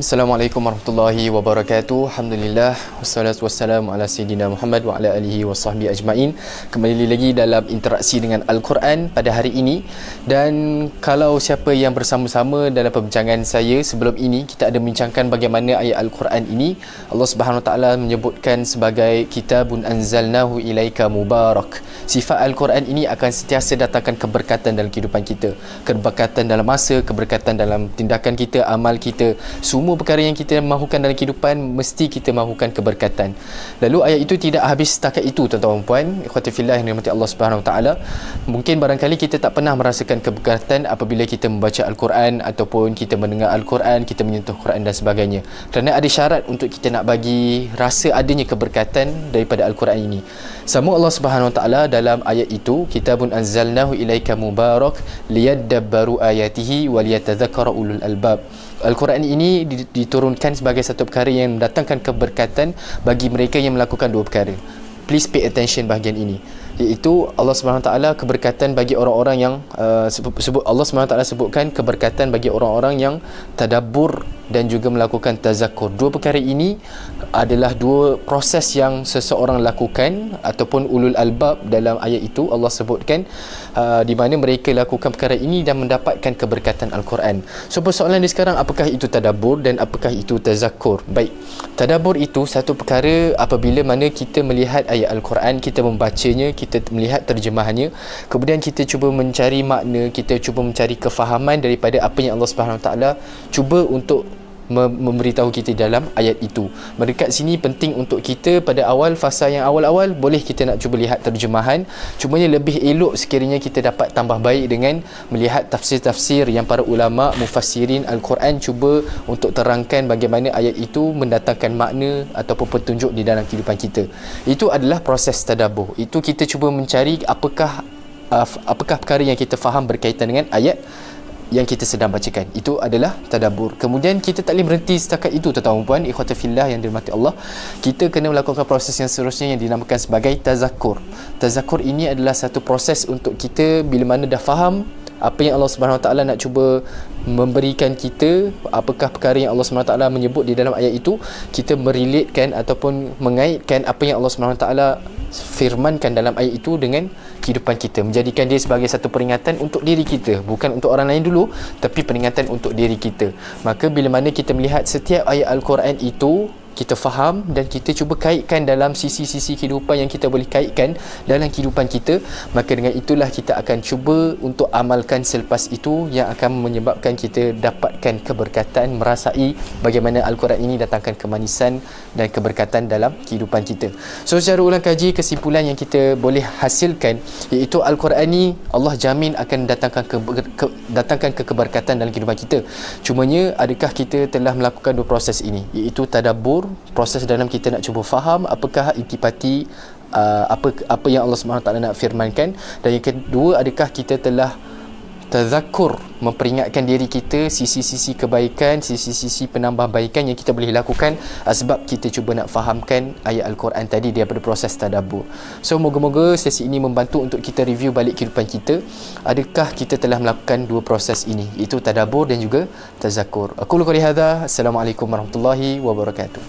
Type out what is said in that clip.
Assalamualaikum warahmatullahi wabarakatuh. Alhamdulillah wassalatu wassalamu ala sayyidina Muhammad wa ala alihi wa sahbihi ajmain. Kembali lagi dalam interaksi dengan Al-Quran pada hari ini. Dan kalau siapa yang bersama-sama dalam perbincangan saya sebelum ini, kita ada membincangkan bagaimana ayat Al-Quran ini Allah Subhanahu Wa Taala menyebutkan sebagai kitabun anzalnahu ilaika mubarak. Sifat Al-Quran ini akan sentiasa datangkan keberkatan dalam kehidupan kita, keberkatan dalam masa, keberkatan dalam tindakan kita, amal kita. Semua perkara yang kita mahukan dalam kehidupan mesti kita mahukan keberkatan. Lalu ayat itu tidak habis setakat itu, tuan-tuan dan puan, ikhwati fillah yang dirahmati Allah Subhanahu Wa Taala. Mungkin barangkali kita tak pernah merasakan keberkatan apabila kita membaca Al-Quran ataupun kita mendengar Al-Quran, kita menyentuh Quran dan sebagainya. Kerana ada syarat untuk kita nak bagi rasa adanya keberkatan daripada Al-Quran ini. Sama Allah Subhanahu Wa Taala dalam ayat itu, kitabun anzalnahu ilaika mubarak liyadabbaru ayatihi waliyatadzakkara ulul albab. Al-Quran ini diturunkan sebagai satu perkara yang mendatangkan keberkatan bagi mereka yang melakukan dua perkara. Please pay attention bahagian ini, iaitu Allah SWT keberkatan bagi orang-orang yang Allah SWT sebutkan keberkatan bagi orang-orang yang tadabbur dan juga melakukan tazakkur. Dua perkara ini adalah dua proses yang seseorang lakukan ataupun ulul albab dalam ayat itu Allah sebutkan di mana mereka lakukan perkara ini dan mendapatkan keberkatan Al-Quran. So persoalan di sekarang, apakah itu tadabbur dan apakah itu tazakkur? Baik, tadabbur itu satu perkara apabila mana kita melihat ayat Al-Quran, kita membacanya, kita melihat terjemahannya, kemudian kita cuba mencari makna, kita cuba mencari kefahaman daripada apa yang Allah Subhanahu Wa Taala cuba untuk memberitahu kita dalam ayat itu. Mendekat sini penting untuk kita pada awal, fasa yang awal-awal, boleh kita nak cuba lihat terjemahan. Cumanya lebih elok sekiranya kita dapat tambah baik dengan melihat tafsir-tafsir yang para ulama mufassirin Al-Quran cuba untuk terangkan bagaimana ayat itu mendatangkan makna ataupun petunjuk di dalam kehidupan kita. Itu adalah proses tadabbur. Itu kita cuba mencari apakah perkara yang kita faham berkaitan dengan ayat yang kita sedang bacakan. Itu adalah tadabbur. Kemudian kita tak boleh berhenti setakat itu, tuan-tuan dan puan, ikhwata fillah yang dirahmati Allah. Kita kena melakukan proses yang seterusnya yang dinamakan sebagai tazakkur. Tazakkur ini adalah satu proses untuk kita bila mana dah faham apa yang Allah Subhanahu Wa Taala nak cuba memberikan kita, apakah perkara yang Allah Subhanahu Wa Taala menyebut di dalam ayat itu, kita merelatekan ataupun mengaitkan apa yang Allah Subhanahu Wa Taala firmankan dalam ayat itu dengan kehidupan kita, menjadikan dia sebagai satu peringatan untuk diri kita, bukan untuk orang lain dulu, tapi peringatan untuk diri kita. Maka bila mana kita melihat setiap ayat Al-Quran itu, kita faham dan kita cuba kaitkan dalam sisi-sisi kehidupan yang kita boleh kaitkan dalam kehidupan kita, maka dengan itulah kita akan cuba untuk amalkan selepas itu yang akan menyebabkan kita dapatkan keberkatan, merasai bagaimana Al-Quran ini datangkan kemanisan dan keberkatan dalam kehidupan kita. So secara ulang kaji, kesimpulan yang kita boleh hasilkan iaitu Al-Quran ini Allah jamin akan datangkan keberkatan dalam kehidupan kita. Cumanya adakah kita telah melakukan dua proses ini, iaitu tadabbur, proses dalam kita nak cuba faham apakah intipati apa yang Allah Subhanahu Wa Taala nak firmankan, dan yang kedua, adakah kita telah tazakkur, memperingatkan diri kita sisi-sisi kebaikan, sisi-sisi penambahbaikan yang kita boleh lakukan sebab kita cuba nak fahamkan ayat Al-Quran tadi daripada proses tadabbur. So moga-moga sesi ini membantu untuk kita review balik kehidupan kita, adakah kita telah melakukan dua proses ini, iaitu tadabbur dan juga tazakkur. Aku qouli hadza. Assalamualaikum warahmatullahi wabarakatuh.